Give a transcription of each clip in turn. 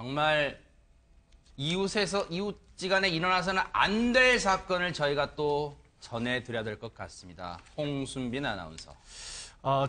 정말 이웃지간에 일어나서는 안 될 사건을 저희가 또 전해드려야 될 것 같습니다. 홍순빈 아나운서.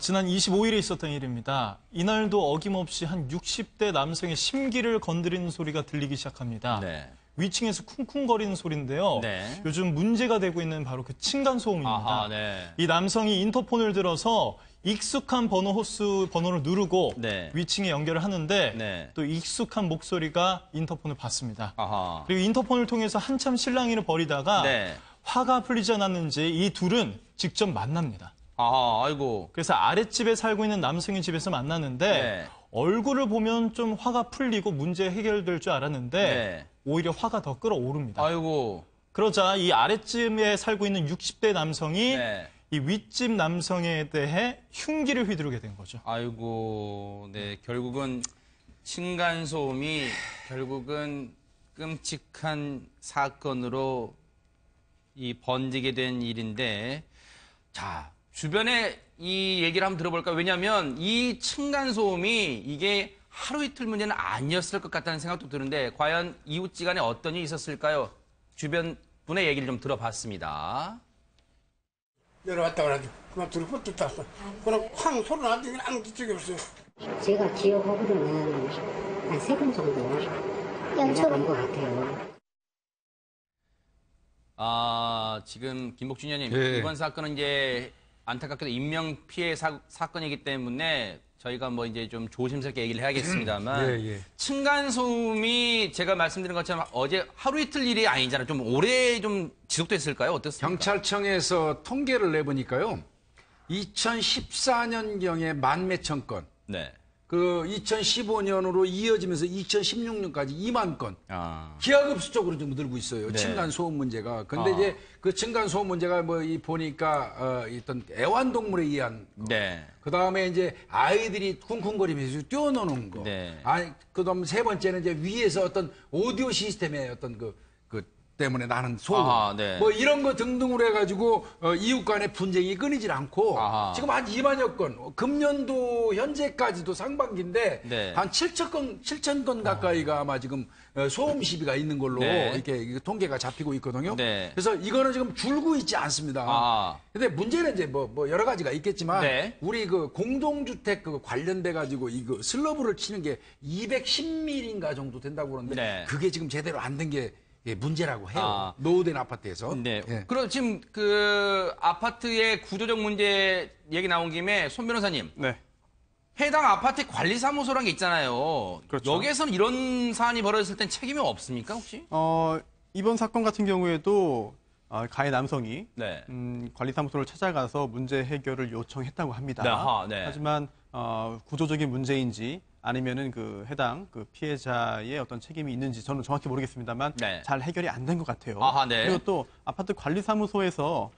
지난 25일에 있었던 일입니다. 이날도 어김없이 한 60대 남성의 심기를 건드리는 소리가 들리기 시작합니다. 네. 위층에서 쿵쿵거리는 소리인데요. 네. 요즘 문제가 되고 있는 바로 그 층간소음입니다. 아하, 네. 이 남성이 인터폰을 들어서 익숙한 번호 호수 번호를 누르고 네. 위층에 연결을 하는데 네. 또 익숙한 목소리가 인터폰을 받습니다. 아하. 그리고 인터폰을 통해서 한참 실랑이를 벌이다가 네. 화가 풀리지 않았는지 이 둘은 직접 만납니다. 아, 아이고. 그래서 아랫집에 살고 있는 남성의 집에서 만나는데 네. 얼굴을 보면 좀 화가 풀리고 문제 해결될 줄 알았는데 네. 오히려 화가 더 끌어오릅니다. 아이고. 그러자 이 아랫집에 살고 있는 60대 남성이 네. 이 윗집 남성에 대해 흉기를 휘두르게 된 거죠. 아이고, 네. 결국은 층간소음이 결국은 끔찍한 사건으로 번지게 된 일인데, 자, 주변에 이 얘기를 한번 들어볼까요? 왜냐하면 이 층간소음이 이게 하루 이틀 문제는 아니었을 것 같다는 생각도 드는데 과연 이웃지간에 어떤 일이 있었을까요? 주변 분의 얘기를 좀 들어봤습니다. 내려왔다 그래가지고 그만 둘이 뻗듯 땄어. 그럼 쾅 소리 나더니 안 뒤쪽에 없어요. 제가 기억하고는 한 3번 정도 연락한 것 같아요. 지금 김복준 의원님, 예. 이번 사건은 이제 안타깝게도 인명 피해 사건이기 때문에 저희가 뭐 이제 좀 조심스럽게 얘기를 해야겠습니다만 예. 층간소음이 제가 말씀드린 것처럼 어제 하루 이틀 일이 아니잖아요. 좀 오래 좀 지속됐을까요? 어떻습니까? 경찰청에서 통계를 내보니까요. 2014년경에 만 몇천 건. 네. 그 2015년으로 이어지면서 2016년까지 2만 건. 기하급수적으로 좀 늘고 있어요. 네. 층간소음 문제가. 근데 이제 그 층간소음 문제가 뭐 보니까 어떤 애완동물에 의한 거. 네. 그 다음에 이제 아이들이 쿵쿵거리면서 뛰어노는 거. 네. 그 다음 세 번째는 이제 위에서 어떤 오디오 시스템의 어떤 그 때문에 나는 소음. 네. 뭐 이런 거 등등으로 해가지고 이웃 간의 분쟁이 끊이질 않고 지금 한 2만여 건, 금년도 현재까지도 상반기인데 네. 한 7천 건 가까이가 아마 지금 소음 시비가 있는 걸로 네. 이렇게 통계가 잡히고 있거든요. 네. 그래서 이거는 지금 줄고 있지 않습니다. 근데 문제는 이제 뭐 여러 가지가 있겠지만 네. 우리 그 공동주택 그 관련돼 가지고 이거 슬러브를 치는 게 210mm인가 정도 된다고 그러는데 네. 그게 지금 제대로 안 된 게 문제라고 해요. 노후된 아파트에서. 네. 예. 그럼 지금 그 아파트의 구조적 문제 얘기 나온 김에 손 변호사님. 네. 해당 아파트 관리사무소라는 게 있잖아요. 그렇죠. 여기에서는 이런 사안이 벌어졌을 땐 책임이 없습니까, 혹시? 이번 사건 같은 경우에도 가해 남성이 네. 관리사무소를 찾아가서 문제 해결을 요청했다고 합니다. 네. 하지만 구조적인 문제인지 아니면은 그 해당 그 피해자의 어떤 책임이 있는지 저는 정확히 모르겠습니다만 네. 잘 해결이 안 된 것 같아요. 네. 그리고 또 아파트 관리사무소에서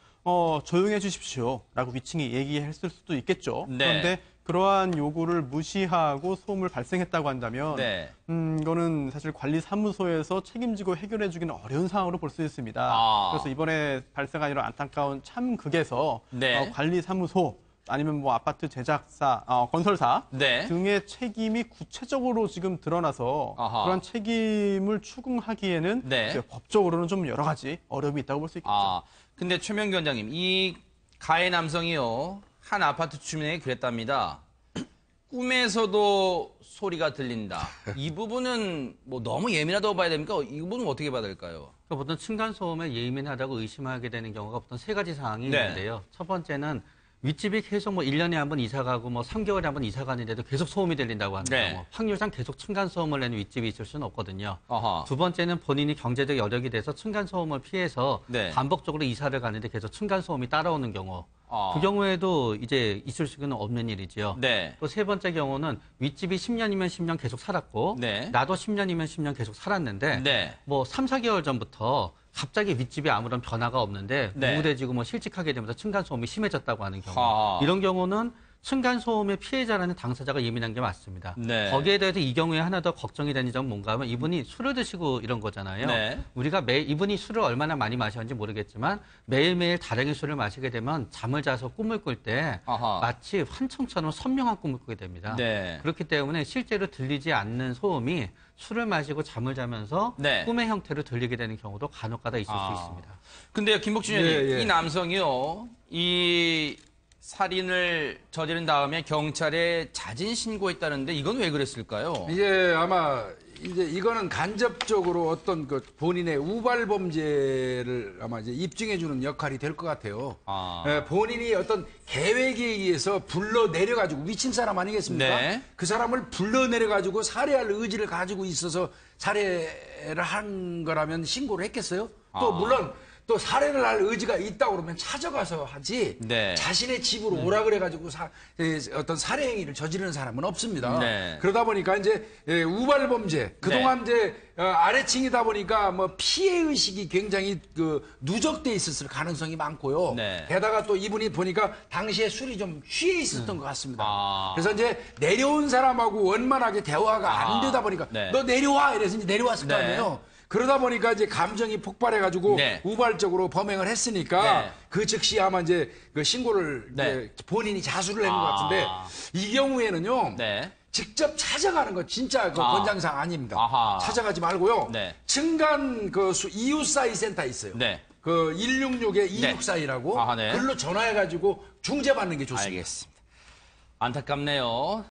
조용해 주십시오라고 위층이 얘기했을 수도 있겠죠. 네. 그런데 그러한 요구를 무시하고 소음을 발생했다고 한다면 네. 이거는 사실 관리사무소에서 책임지고 해결해주기는 어려운 상황으로 볼 수 있습니다. 그래서 이번에 발생한 이런 안타까운 참극에서 네. 관리사무소 아니면 뭐 아파트 제작사, 건설사 네. 등의 책임이 구체적으로 지금 드러나서 그런 책임을 추궁하기에는 네. 법적으로는 좀 여러 가지 어려움이 있다고 볼 수 있겠죠. 근데 최명규 원장님, 이 가해 남성이요. 한 아파트 주민에게 그랬답니다. 꿈에서도 소리가 들린다. 이 부분은 뭐 너무 예민하다고 봐야 됩니까? 이 부분은 어떻게 봐야 될까요? 보통 층간소음에 예민하다고 의심하게 되는 경우가 보통 3가지 사항이 네. 있는데요. 첫 번째는 윗집이 계속 뭐 1년에 한 번 이사 가고 뭐 3개월에 한 번 이사 가는데도 계속 소음이 들린다고 하는 네. 경우. 확률상 계속 층간소음을 내는 윗집이 있을 수는 없거든요. 아하. 두 번째는 본인이 경제적 여력이 돼서 층간소음을 피해서 네. 반복적으로 이사를 가는데 계속 층간소음이 따라오는 경우. 그 경우에도 이제 있을 수는 없는 일이지요. 네. 또 세 번째 경우는 윗집이 10년이면 10년 계속 살았고 네. 나도 10년이면 10년 계속 살았는데 네. 뭐 3, 4개월 전부터 갑자기 윗집이 아무런 변화가 없는데 네. 우울해지고 뭐 실직하게 되면서 층간소음이 심해졌다고 하는 경우. 이런 경우는 층간소음의 피해자라는 당사자가 예민한 게 맞습니다. 네. 거기에 대해서 이 경우에 하나 더 걱정이 되는 점은 뭔가 하면 이분이 술을 드시고 이런 거잖아요. 네. 우리가 이분이 술을 얼마나 많이 마셨는지 모르겠지만 매일매일 다량의 술을 마시게 되면 잠을 자서 꿈을 꿀 때 마치 환청처럼 선명한 꿈을 꾸게 됩니다. 네. 그렇기 때문에 실제로 들리지 않는 소음이 술을 마시고 잠을 자면서 네. 꿈의 형태로 들리게 되는 경우도 간혹가다 있을 수 있습니다. 근데요, 김복준 의원님, 이 남성이요, 이 살인을 저지른 다음에 경찰에 자진 신고했다는데 이건 왜 그랬을까요? 이게 아마 이제 이거는 간접적으로 어떤 그 본인의 우발 범죄를 아마 이제 입증해 주는 역할이 될 것 같아요. 본인이 어떤 계획에 의해서 불러 내려 가지고 위친 사람 아니겠습니까? 네. 그 사람을 불러 내려 가지고 살해할 의지를 가지고 있어서 살해를 한 거라면 신고를 했겠어요? 또 물론 또 살해를 할 의지가 있다고 그러면 찾아가서 하지 네. 자신의 집으로 오라 그래가지고 어떤 살해 행위를 저지르는 사람은 없습니다. 네. 그러다 보니까 이제 우발 범죄 그동안 네. 이제 아래층이다 보니까 뭐 피해 의식이 굉장히 그 누적돼 있었을 가능성이 많고요. 네. 게다가 또 이분이 보니까 당시에 술이 좀 취해 있었던 것 같습니다. 그래서 이제 내려온 사람하고 원만하게 대화가 안 되다 보니까 네. 너 내려와 이래서 이제 내려왔을 거 아니에요. 그러다 보니까 이제 감정이 폭발해가지고 네. 우발적으로 범행을 했으니까 네. 그 즉시 아마 이제 그 신고를 네. 이제 본인이 자수를 한 것 같은데 이 경우에는요. 네. 직접 찾아가는 거 진짜 그 권장사항 아닙니다. 찾아가지 말고요. 네. 층간 그 이웃사이 센터 있어요. 네. 그 166에 264이라고 네. 글로 전화해가지고 중재받는 게 좋습니다. 알겠습니다. 안타깝네요.